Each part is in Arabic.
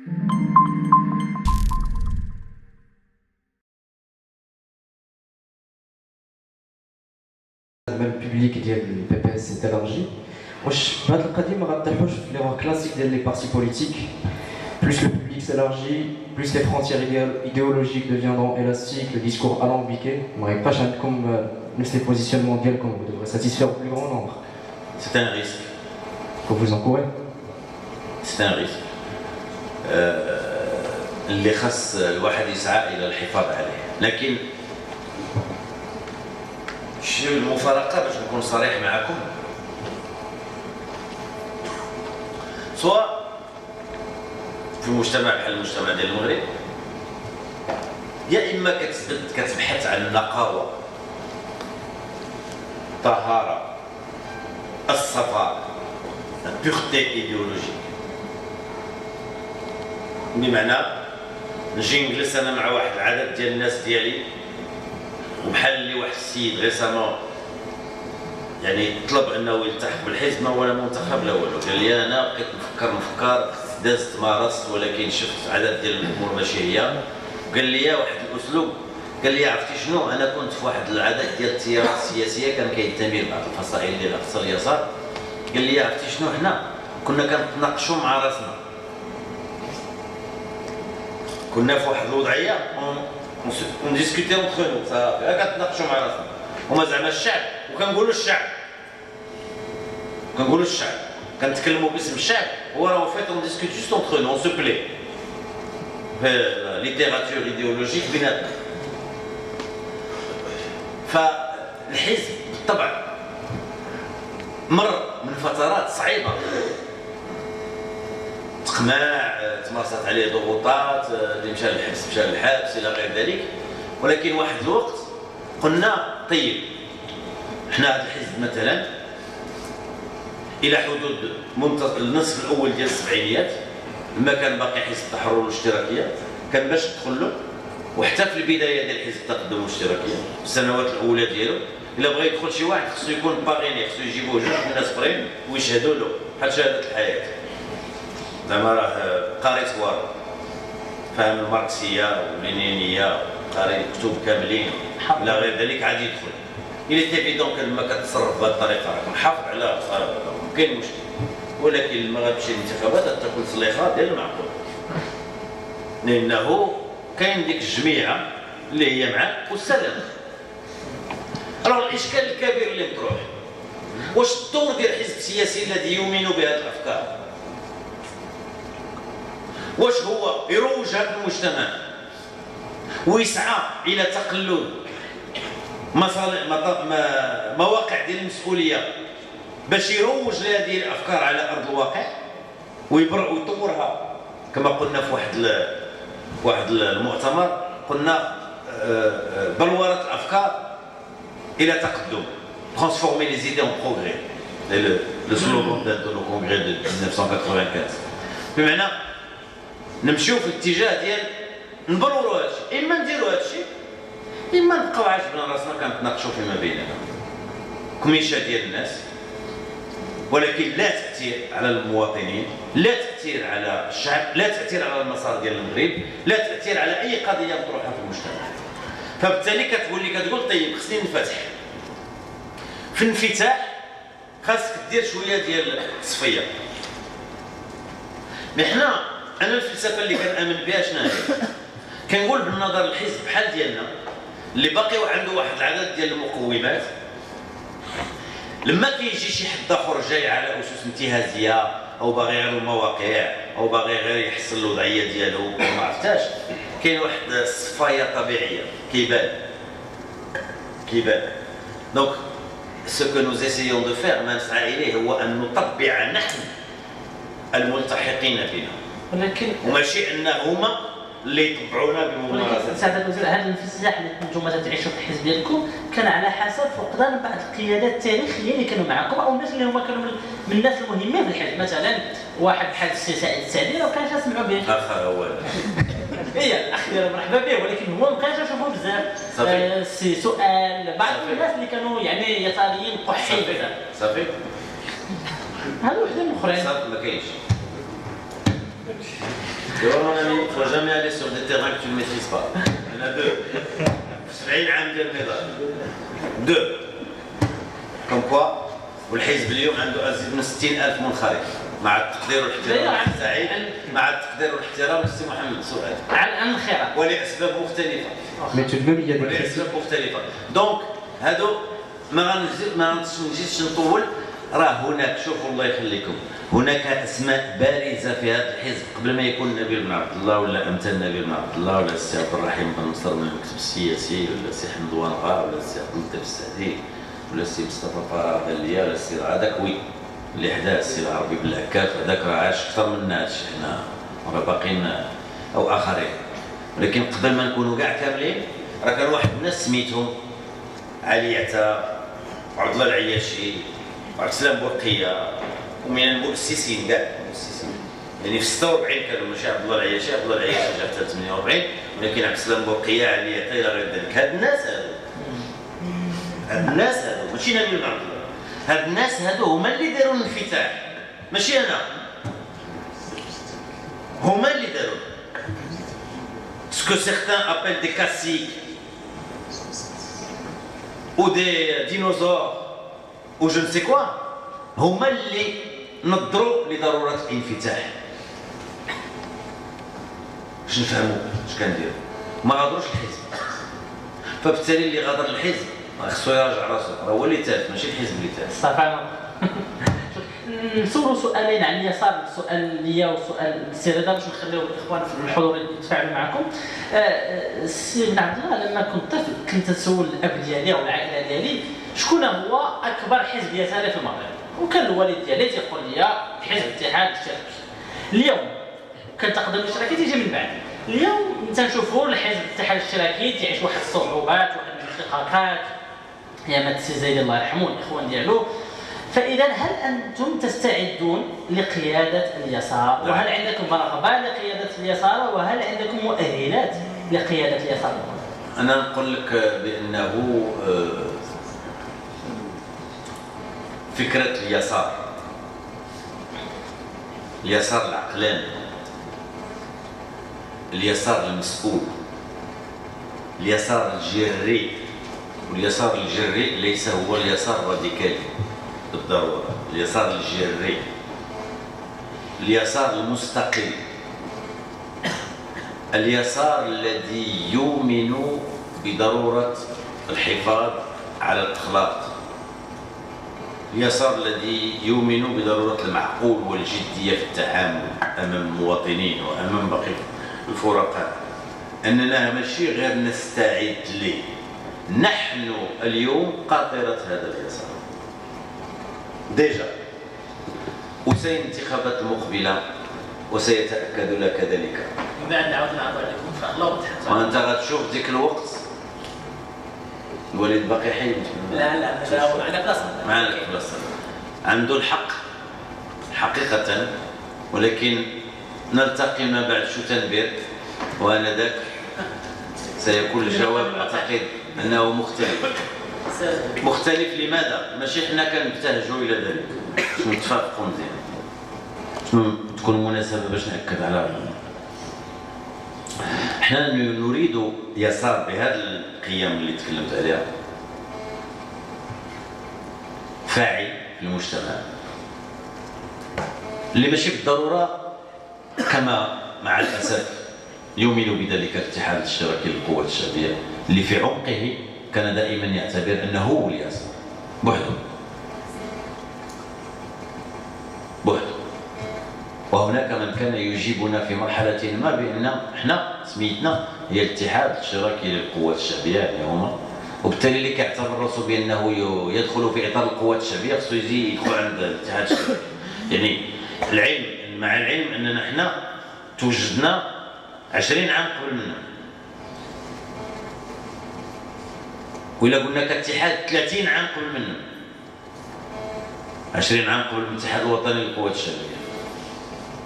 même public ديال البي اس سي élargi. واش بهاد القضيه ما غطيحوش في لي روا كلاسيك ديال لي بارتي بوليتيك plus le public s'élargit, plus les frontières idéologiques deviendront élastiques, le discours alambiqué. Comme les positionnements comme vous devrez satisfaire au plus grand nombre. C'est un risque. Il faut vous encourir. C'est un risque. اللي خاص الواحد يسعى الى الحفاظ عليه، لكن شي المفارقه باش نكون صريح معكم، سواء في المجتمع بحال المجتمع ديال المغرب، يا اما كتبحث عن النقاوه، الطهاره، الصفاء، البيغتي ايديولوجيك. بمعنى نجي نجلس انا مع واحد العدد ديال الناس ديالي، وبحال اللي واحد السيد ريسامون يعني طلب انه يلتحق بالحزب، ما هو منتخب لا والو، قال لي انا بقيت نفكر دازت مارست، ولكن شفت عدد ديال الامور ماشي هي. قال لي واحد الاسلوب، قال لي عرفتي شنو، انا كنت في واحد العدد ديال التيارات السياسيه كان كينتمي لبعض الفصائل ديال اقصى اليسار. قال لي عرفتي شنو، حنا كنا كنتناقشوا مع راسنا، كنا في واحد الوضعيه ونديسكوتي اونتر نو، صافي كنتناقشوا مع راسنا، هما زعما الشعب وكنقولوا الشعب، كنتكلموا باسم الشعب، وراه فيت اون ديسكوت جوست اونتر نو، اون سو بلي في ليتيراتور ايديولوجيك بيناتنا. فالحزب بالطبع مر من فترات صعيبه، تقماع، تمارست عليه ضغوطات، اللي مشى للحبس الى غير ذلك، ولكن واحد الوقت قلنا طيب حنا هذا الحزب مثلا الى حدود النصف الاول ديال السبعينيات، لما كان باقي حزب التحرر والاشتراكيه، كان باش تدخل له، وحتى في البدايه ديال حزب التقدم والاشتراكيه في السنوات الاولى ديالو، الا بغى يدخل شي واحد خصو يكون باغيني، خصو يجيبوه جوج الناس اخرين ويشهدوا له بحال شهاده الحياه، زعما راه قاري توار، فاهم الماركسيه واللينينيه، قاري الكتب كاملين الى غير ذلك، عاد يدخل. الى تيفيدون لما كتصرف بهذه الطريقه راك محافظ على كاين مشكل، ولكن لما غتمشي للانتخابات تاكل صليخه ديال المعقول، لانه كاين ديك الجميعه اللي هي معاك والسلام. الوغ الاشكال الكبير اللي مطروح، واش الدور ديال الحزب السياسي الذي يؤمن بهذه الافكار واش هو يروج هذا المجتمع ويسعى الى تقلل مواقع ديال المسؤوليه باش يروج لهذه الافكار على ارض الواقع ويطورها؟ كما قلنا في واحد المؤتمر، قلنا بلوره الافكار الى تقدم، transformer les idées en progrès، le slogan de nos congrès de 1995. بمعنى نمشيو في الاتجاه ديال نبرروا هادشي، اما نديروا هادشي، اما نبقاو عاجبنا راسنا كنتناقشوا فيما بيننا كميشه ديال الناس، ولكن لا تاثير على المواطنين، لا تاثير على الشعب، لا تاثير على المسار ديال المغرب، لا تاثير على اي قضيه مطروحه في المجتمع. فبالتالي كتقول طيب خصني ننفتح. في الانفتاح خاصك دير شويه ديال التصفيه. انا الفلسفه اللي كنامن بها شنو هي؟ كنقول بالنظر الحزب بحال ديالنا اللي باقي عنده واحد العدد ديال المقومات، لما كيجي شي حد اخر جاي على اسس انتهازيه او باغي غير المواقع او باغي غير يحسن الوضعيه ديالو ما عرفتاش، كاين واحد الصفايه طبيعيه كيبان. دونك ce que nous essayons de faire ما نسعى اليه هو ان نطبع نحن الملتحقين بنا، ولكن وماشي ان هما اللي يطبعونا بممارسه. ولكن سعاده الوزير، هذا الانفتاح اللي انتم تعيشوا في الحزب ديالكم كان على حسب فقدان بعض القيادات التاريخيه اللي كانوا معكم، او الناس اللي هما كانوا من الناس المهمين في الحزب، مثلا واحد بحال السي سعيد السعدي راه كانش اسمعوا به. هو هي الاخ مرحبا به، ولكن هو ما كانش اشوفه بزاف. سي سؤال بعض الناس اللي كانوا يعني يساريين قحين بزاف. صافي هذا وحده من الاخرين صافي ما كاينش. Tu vois mon ami, il ne faut jamais aller sur des terrains que tu ne maîtrises pas. Il y en a deux. 70 عام ديال النضال. Deux. Comme quoi والحزب اليوم عنده أزيد من 60,000 منخرط مع التقدير والاحترام لسعيد مع التقدير والاحترام للسي محمد سعاد عن الخيرات ولأسباب مختلفة. Mais tout de même, il y a des critiques. ولأسباب مختلفة. دونك هادو ما نجيش نطول. راه هناك شوفوا الله يخليكم هناك اسماء بارزه في هذا الحزب قبل ما يكون نبيل بن عبد الله ولا امثال نبيل بن عبد الله ولا السي عبد الرحيم بن نصر من المكتب السياسي ولا السي حمد وانغا ولا السي عبد اللطيف السعدي ولا السي مصطفى فراغ اللي ولا السي هذاك وي اللي حدا السي العربي بالعكاف هذاك راه عاش اكثر منا هادشي حنا راه باقيين او اخرين ولكن قبل ما نكونوا كاع كاملين راه كان واحد الناس سميتهم علي عتا وعبد الله العياشي وعبد السلام بورقيه ومن المؤسسين كاع المؤسسين يعني في 46 كانوا ماشي عبد الله العياشي عبد الله العياشي جا في 48 ولكن عبد السلام بورقيه علي عتا الى غير ذلك هاد الناس هادو ماشي نبيل بن عبد الله هاد الناس هادو هما اللي داروا الانفتاح ماشي انا هما اللي داروا ce que certains appellent des caciques ou des dinosaures ou je ne sais quoi هما اللي نظروا لضروره الانفتاح باش نفهموا اش كنديروا ما غادروش الحزب فبالتالي اللي غادر الحزب خصو يراجع راسو راه هو اللي تالف ماشي الحزب اللي تالف صافي نسولوا سؤالين عن اليسار سؤال ليا وسؤال السي رضا باش نخليو الاخوان في الحضور يتفاعلوا معكم السي بن عبد الله لما كنت طفل كنت نسول الاب ديالي او العائله ديالي شكون هو اكبر حزب يساري في المغرب وكان الوالد ديالي تيقول لي حزب الاتحاد الاشتراكي اليوم كان تقدم الاشتراكي تيجي من بعد اليوم تنشوفوا الحزب الاتحاد الاشتراكي تعيش واحد الصعوبات واحد الانشقاقات يا مات السي زايد الله يرحمه الاخوان ديالو فاذا هل انتم تستعدون لقياده اليسار وهل عندكم رغبه لقياده اليسار وهل عندكم مؤهلات لقياده اليسار؟ انا نقول لك بانه فكره اليسار العقلاني اليسار المسؤول اليسار الجري واليسار الجري ليس هو اليسار الراديكالي بالضروره اليسار الجري اليسار المستقل اليسار الذي يؤمن بضروره الحفاظ على الاخلاق اليسار الذي يؤمن بضروره المعقول والجديه في التعامل امام المواطنين وامام باقي الفرقاء اننا ماشي غير نستعد ليه نحن اليوم قاطرة هذا اليسار ديجا وسين الانتخابات المقبلة وسيتأكد لك ذلك من بعد نعاود نعرض عليكم ان شاء الله وانت غتشوف ديك الوقت الوليد باقي حي لا معنا بلاصه معنا بلاصه عنده الحق حقيقة ولكن نلتقي ما بعد شو تنبير وآنذاك سيكون الجواب أعتقد أنه مختلف لماذا؟ ماشي حنا كنبتهجوا إلى ذلك باش نتفاقوا مزيان شنو تكون مناسبة باش نأكد على حنا نريد يسار بهذه القيم اللي تكلمت عليها فاعل في المجتمع اللي ماشي بالضرورة كما مع الأسف يؤمن بذلك الاتحاد الاشتراكي للقوات الشعبية اللي في عمقه كان دائما يعتبر أنه هو اليسار بوحده وهناك من كان يجيبنا في مرحلة ما بأن احنا سميتنا هي الاتحاد الاشتراكي للقوات الشعبية يعني هما وبالتالي اللي كيعتبر راسو بأنه يدخل في إطار القوات الشعبية خصو يجي يدخل عند الاتحاد الاشتراكي يعني العلم مع العلم أننا احنا توجدنا 20 عام قبل منا وإلا قلنا كاتحاد 30 عام قبل منا 20 عام قبل الاتحاد الوطني للقوات الشعبية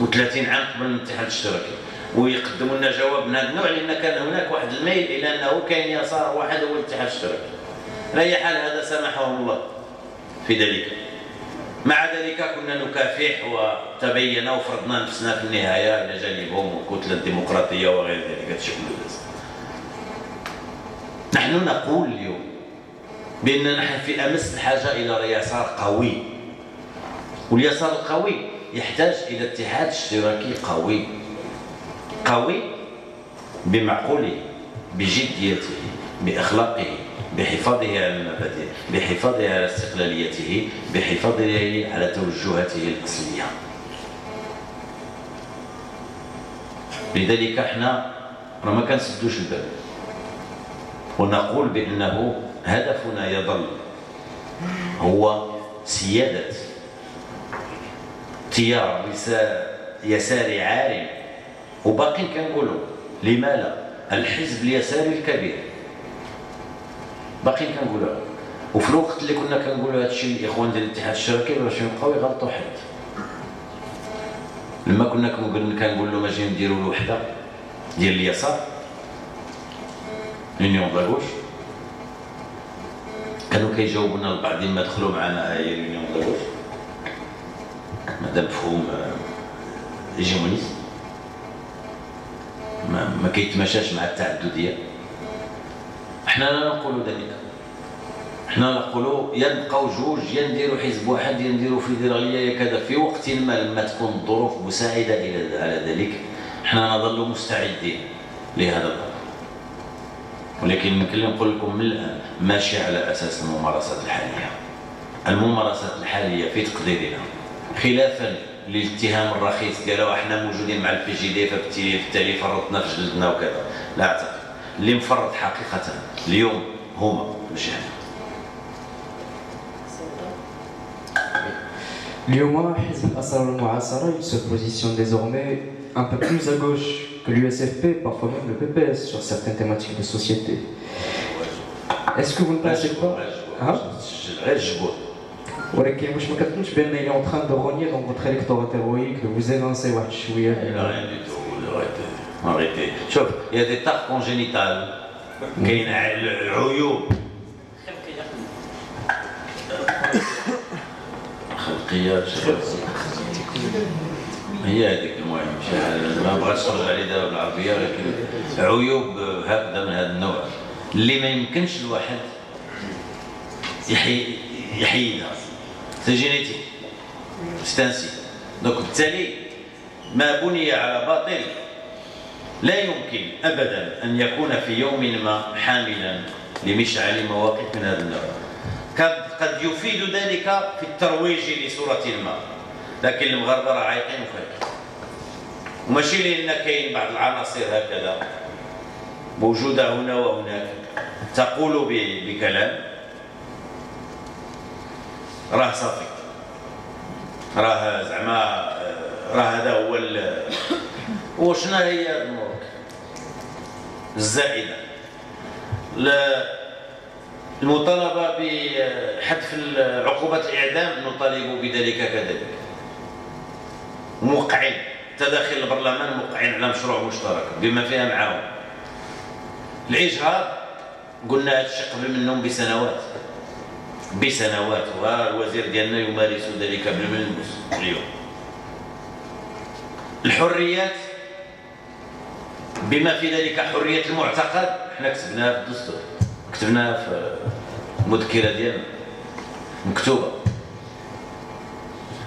و30 عام قبل الاتحاد الاشتراكي ويقدموا لنا جواب من هذا النوع لأن كان هناك واحد الميل إلى أنه كاين يسار واحد هو الاتحاد الاشتراكي على أي حال هذا سامحهم الله في ذلك مع ذلك كنا نكافح وتبين وفرضنا نفسنا في النهاية إلى جانبهم والكتلة الديمقراطية وغير ذلك. هذا الشيء كله نحن نقول اليوم بأننا نحن في أمس الحاجة إلى يسار قوي، واليسار القوي يحتاج إلى اتحاد اشتراكي قوي، قوي بمعقوله، بجديته، بأخلاقه، بحفاظه على المبادئ، بحفاظه على استقلاليته، بحفاظه على توجهاته الأصلية. لذلك احنا ما كنسدوش الباب ونقول بأنه هدفنا يظل هو سيادة تيار يساري عارم، وباقي كنقولوا لما لا الحزب اليساري الكبير باقي كنقولوها. وفي الوقت اللي كنا كنقولوا هذا الشيء الاخوان ديال الاتحاد الاشتراكي باش يبقاو يغلطوا حد، لما كنا كنقول لهم اجي نديروا الوحده ديال اليسار لونيون داغوش، كانوا كيجاوبونا البعض ما دخلوا معنا هي لونيون داغوش مادام مفهوم هيجيمونيست ما كيتماشاش مع التعدديه. احنا لا نقول ذلك، احنا نقولوا يا نبقاو جوج، يا نديروا حزب واحد، يا نديروا فيدراليه، يا كذا. في وقت ما لما تكون الظروف مساعده على ذلك احنا نظل مستعدين لهذا الامر. ولكن يمكن لي نقول لكم من الان ماشي على اساس الممارسات الحاليه. الممارسات الحاليه في تقديرنا خلافا للاتهام الرخيص ديالها احنا موجودين مع البي جي دي فبالتالي فرطنا في جلدنا وكذا، لا اعتقد. اللي مفرط حقيقه اليوم هما مش احنا. اليوم حزب الأسرة والمعاصرة il se positionne désormais un peu plus à gauche que l'USFP, parfois même le PPS sur certaines thématiques de société. Est-ce que vous ne pensez pas ولكن واش ما كتظنش بان il est en train de rogner dans votre électorat héroïque, de vous évincer واحد شويه؟ rien du tout. Arrêtez. شوف il y a des tares congénitales كاين عيوب خلقيه هي هذيك. المهم ما بغيتش نرجع عليه دابا بالعربيه، ولكن عيوب هكذا من هذا النوع اللي ما يمكنش الواحد يحيدها. سي جينيتيك ستانسي. دونك بالتالي ما بني على باطل لا يمكن ابدا ان يكون في يوم ما حاملا لمشعل مواقف من هذا النوع. قد يفيد ذلك في الترويج لصورة ما، لكن المغاربه راه عايقين وفايقين، وماشي لان كاين بعض العناصر هكذا موجوده هنا وهناك تقول بكلام راه صافي، راه زعما راه هذا هو وشنا هي الامور الزائده. المطالبه بحذف عقوبات الاعدام نطالب بذلك كذلك. موقعين تداخل البرلمان موقعين على مشروع مشترك بما فيها معاهم الاجهاض. قلنا هذا الشيء قبل منهم بسنوات والوزير ديالنا يمارس ذلك بالملموس اليوم. الحريات بما في ذلك حريه المعتقد احنا كتبناها في الدستور، كتبناها في المذكره ديالنا مكتوبه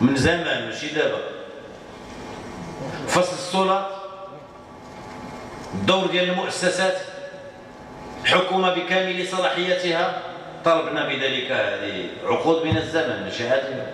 من زمان ماشي دابا. فصل السلطات، الدور ديال المؤسسات، حكومه بكامل صلاحياتها، طلبنا بذلك هذه عقود من الزمن ماشي هذه.